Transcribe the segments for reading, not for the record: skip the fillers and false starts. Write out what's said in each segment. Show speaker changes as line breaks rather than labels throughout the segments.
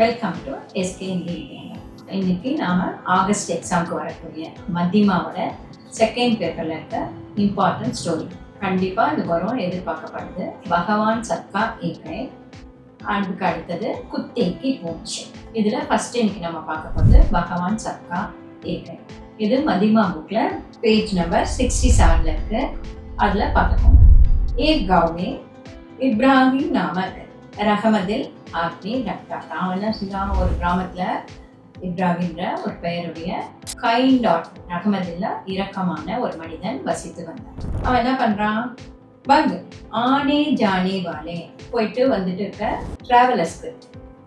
Welcome to SK Indian. இன்னைக்கு நாம August எக்ஸாம்க்கு வரக்கூடிய மத்தியமாவோட செகண்ட் பேப்பர்ல இருக்க இம்பார்ட்டன்ட் ஸ்டோரி கண்டிப்பா இது வரும் எதிர்பார்க்கப்படுது. பகவான் சத்கா ஏகை, அதுக்கு அடுத்தது குத்தேக்கி பூச்சி. இதுல ஃபர்ஸ்ட் இன்னைக்கு நம்ம பார்க்க போகிறது பகவான் சத்கா ஏகை. இது மதிமா புக்ல பேஜ் நம்பர் 67 இருக்கு. அதுல பார்த்துக்கோங்க. ஏக் गांव में இப்ராஹிம் நாமக் ரஹமதில் ஆத்மி டாக்டர். அவன் என்ன செஞ்சான், ஒரு கிராமத்தில் இப்ராஹிம்ன்ற ஒரு பெயருடைய கைண்ட் ஆஃப் ரஹமதில் இரக்கமான ஒரு மனிதன் வசித்து வந்தான். அவன் என்ன பண்ணுறான், பக் ஆனே ஜானே வாலே போயிட்டு வந்துட்டு இருக்க டிராவலர்ஸ்க்கு,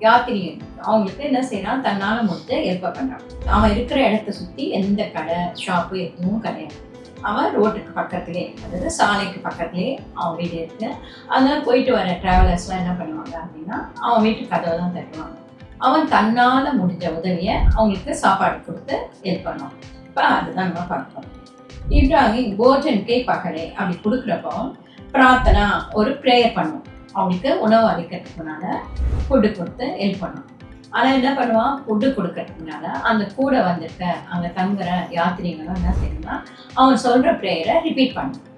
யாத்திரிகள் அவங்களுக்கு என்ன செய்யறான், தன்னால் முடிஞ்ச ஹெல்ப் பண்ணுறான். அவன் இருக்கிற இடத்த சுற்றி எந்த கடை ஷாப்பு எதுவும் கிடையாது. அவன் ரோட்டுக்கு பக்கத்துலேயே, அதாவது சாலைக்கு பக்கத்துலேயே அவன் வீடு இருக்கு. அதனால போயிட்டு வர டிராவலர்ஸ்லாம் என்ன பண்ணுவாங்க அப்படின்னா, அவன் வீட்டு கதவை தான் தட்டுவாங்க. அவன் தன்னால் முடிஞ்ச உதவியை அவங்களுக்கு சாப்பாடு கொடுத்து ஹெல்ப் பண்ணுவான். இப்போ அதுதான் நம்ம பார்ப்போம். இப்ராஹிம் போஜன்கே பகலே அப்படி கொடுக்குறப்போ பிரார்த்தனா ஒரு ப்ரேயர் பண்ணுவோம். அவங்களுக்கு உணவு அளிக்கிறதுக்கு முன்னால் ஃபுட்டு கொடுத்து ஹெல்ப் பண்ணுவோம். ஆனால் என்ன பண்ணுவான், ஃபுட்டு கொடுக்கறதுனால அந்த கூட வந்துருக்க அங்கே தங்குற யாத்திரிகளும் என்ன செய்யணும்னா, அவன் சொல்கிற ப்ரேயரை ரிப்பீட் பண்ணுவான்.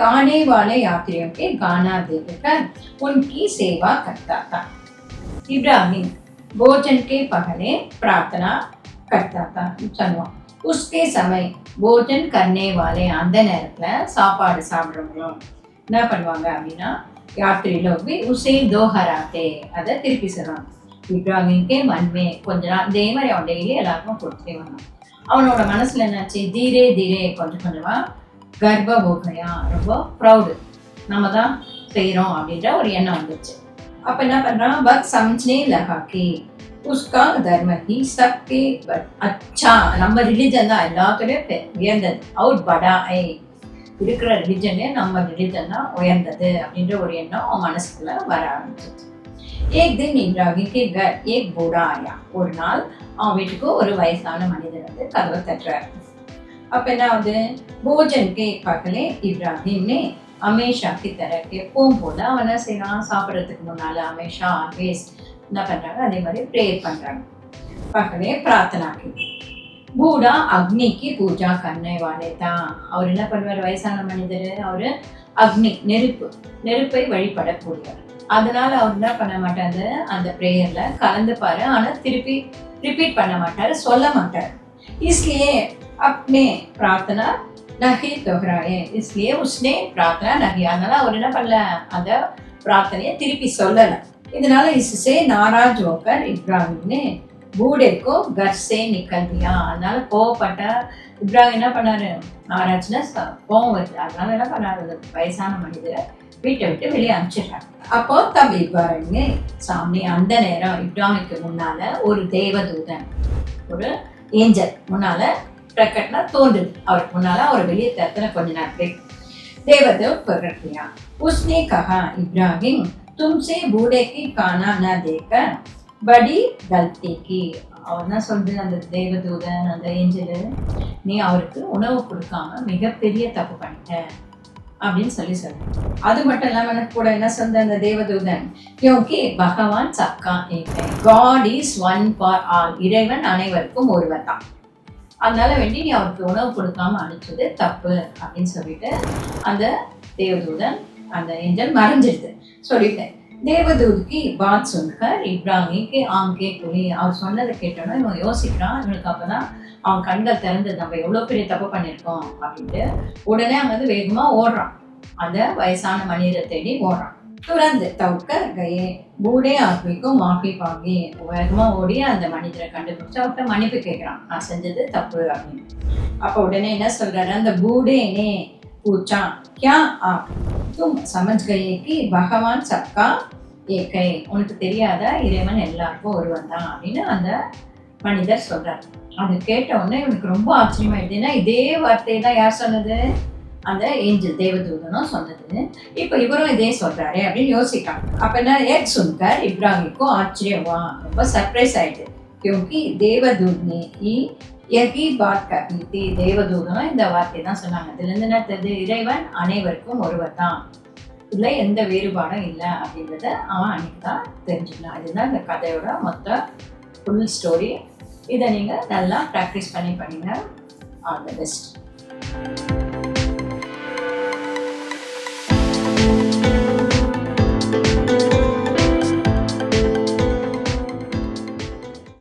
गाने वाले यात्रियों के गाना देकर उनकी सेवा करता था. इब्राहिम भोजन के पहले प्रार्थना करता था. சொல்லுவான். उसके समय भोजन करने वाले அந்த நேரத்தில் சாப்பாடு சாப்பிட்றவங்களும் என்ன பண்ணுவாங்க அப்படின்னா, யாத்திரி லோக் भी उसे दोहराते, அதை திருப்பி சொல்லுவாங்க. இப்ராஹிம்கே மண்மே கொஞ்ச நாள் இதே மாதிரி அவன் டெய்லி எல்லாருக்கும் கொடுத்துட்டே வந்தான். அவனோட மனசுல என்னாச்சு, தீரே தீரே கொஞ்சம் கொஞ்சமா கர்வ போகையா, ரொம்ப ப்ரௌடு, நம்ம தான் செய்கிறோம் அப்படின்ற ஒரு எண்ணம் வந்துச்சு. அப்போ என்ன பண்ணுறான், பக் சம்ஜ்னே லகாக்கி உஸ்கா தர்ம ஹி சப்கே அச்சா, நம்ம ரிலிஜன் தான் எல்லாத்துலேயும் உயர்ந்தது. அவுட் படா ஐ, இருக்கிற ரிலிஜனே நம்ம ரிலிஜன் தான் உயர்ந்தது அப்படின்ற ஒரு எண்ணம் அவன் மனசுக்குள்ள வர ஆரம்பிச்சிச்சு. एक दिन इब्राहिम के घर एक बूढ़ा आया. ஒரு நாள் அவன் வீட்டுக்கு ஒரு வயசான மனிதர் வந்து கதவை தட்டுறாரு. அப்ப என்ன ஆகுது, போஜன் கே பகலே இப்ராஹிம் ने हमेशा की तरह எப்பவும் போல அவன் என்ன செய்யறான், சாப்பிட்றதுக்கு முன்னால हमेशा ஆல்வேஸ் என்ன பண்றாங்க, அதே மாதிரி ப்ரேயர் பண்றாங்க. பகலே பிரார்த்தனா की बूढ़ा अग्नि की पूजा करने वाले था. அவர் என்ன பண்ணுவார், வயசான மனிதர், அவரு அக்னி நெருப்பை வழிபடக்கூடியவர். அதனால அவர் என்ன பண்ண மாட்டாரு, அந்த ப்ரேயர்ல கலந்துப்பாரு, ஆனா திருப்பி ரிப்பீட் பண்ண மாட்டாரு, சொல்ல மாட்டாரு. इसलिए अपने प्रार्थना नहीं दोहराए, इसलिए उसने प्रार्थना नहीं, அதனால அவர் என்ன பண்ணல, அந்த பிரார்த்தனையை திருப்பி சொல்லல. இதனால इससे नाराज होकर इब्राहिम ने बूढ़े को घर से निकल दिया. அதனால கோவப்பட்ட இப்ராஹிம் என்ன பண்ணாரு, நாராஜ்னா கோவம் வருது, அதனால என்ன பண்ணாரு, வயசான மனிதரை வீட்டை விட்டு வெளியே அனுப்பிச்சிடுறாங்க. அப்போ தப் இப்ராஹிம் சாமி, அந்த நேரம் இப்ராஹிமுக்கு முன்னால ஒரு தேவதூதன், ஒரு ஏஞ்சல் முன்னால பிரகட்னா தோன்றுது. அவருக்கு முன்னால அவர் வெளியே தரத்துல கொஞ்ச நேரத்துக்கு தேவதூத் பிரகட்டியா. उसने कहा इब्राहिम तुमसे बूढ़े की खाना न देकर बड़ी गलती की. அவர் தான் சொல்றது, அந்த தேவதூதன் அந்த ஏஞ்சலு, நீ அவருக்கு உணவு கொடுக்காம மிகப்பெரிய தப்பு பண்ணிட்ட அப்படின்னு சொல்லி சொல்றேன். அது மட்டும் இல்லாம எனக்கு கூட என்ன சொன்ன அந்த தேவதூதன், கியோங்கி பகவான் சப்கா ஏகை, God is one for all, இறைவன் அனைவருக்கும் ஒருவர் தான், அதனால வேண்டி நீ அவருக்கு உணவு கொடுக்காம அனுப்பிச்சது தப்பு அப்படின்னு சொல்லிட்டு அந்த தேவதூதன் அந்த ஏஞ்சல் மறைஞ்சிடுது சொல்லிட்டேன். தேவதூத்கி பாத் சுன்கர் இப்ராஹிம்கே ஆம்கே குலி, அவர் சொன்னதை கேட்டோன்னா இவன் யோசிக்கிறான். இவனுக்கு அப்பதான் அவன் கண்கள் திறந்தது, நம்ம எவ்வளோ பெரிய தப்பு பண்ணியிருக்கோம் அப்படின்ட்டு. உடனே அங்கே வந்து வேகமாக ஓடுறான், அந்த வயசான மனிதரை தேடி ஓடுறான். துறந்து தவுக்க கயே பூடே ஆத்மிக்கும் மாஃபி பாகி, வேகமாக ஓடி அந்த மனிதரை கண்டுபிடிச்சு அவர்கிட்ட மன்னிப்பு கேட்குறான், நான் செஞ்சது தப்பு அப்படின்னு. அப்போ உடனே என்ன சொல்றாரு, அந்த பூடேனே பூச்சா கியா ஆப் தும் சமஜ் கயே கி பகவான் சப்கா ஏகை, உனக்கு தெரியாத இறைவன் எல்லாருக்கும் ஒருவன் தான் அப்படின்னு அந்த மனிதர் சொல்றாரு. அது கேட்ட உடனே இவனுக்கு ரொம்ப ஆச்சரியமாயிடுது. ஏன்னா இதே வார்த்தையை தான் யார் சொன்னது, அந்த ஏஞ்சல் தேவதூதனும் சொன்னது. இப்போ இவரும் இதே சொல்றாரு அப்படின்னு யோசிக்கிறாங்க. அப்ப என்ன, ஏக் சுன்கர் இப்ராஹிமுக்கும் ஆச்சரியமா, ரொம்ப சர்ப்ரைஸ் ஆயிடுது. கியோங்கி தேவதூத் ने यही बात कही थी. தேவதூதனும் இந்த வார்த்தை தான் சொன்னாங்க. இதுல இருந்து என்ன தெரியுது, இறைவன் அனைவருக்கும் ஒருவர் தான். இதில் எந்த வேறுபாடும் இல்லை அப்படின்றத அவன் அன்னைக்கு தான் தெரிஞ்சுக்கலாம். இதுதான் இந்த கதையோட மொத்த ஃபுல் ஸ்டோரி. இதை நீங்கள் நல்லா ப்ராக்டிஸ் பண்ணி பண்ணுங்க. All the best.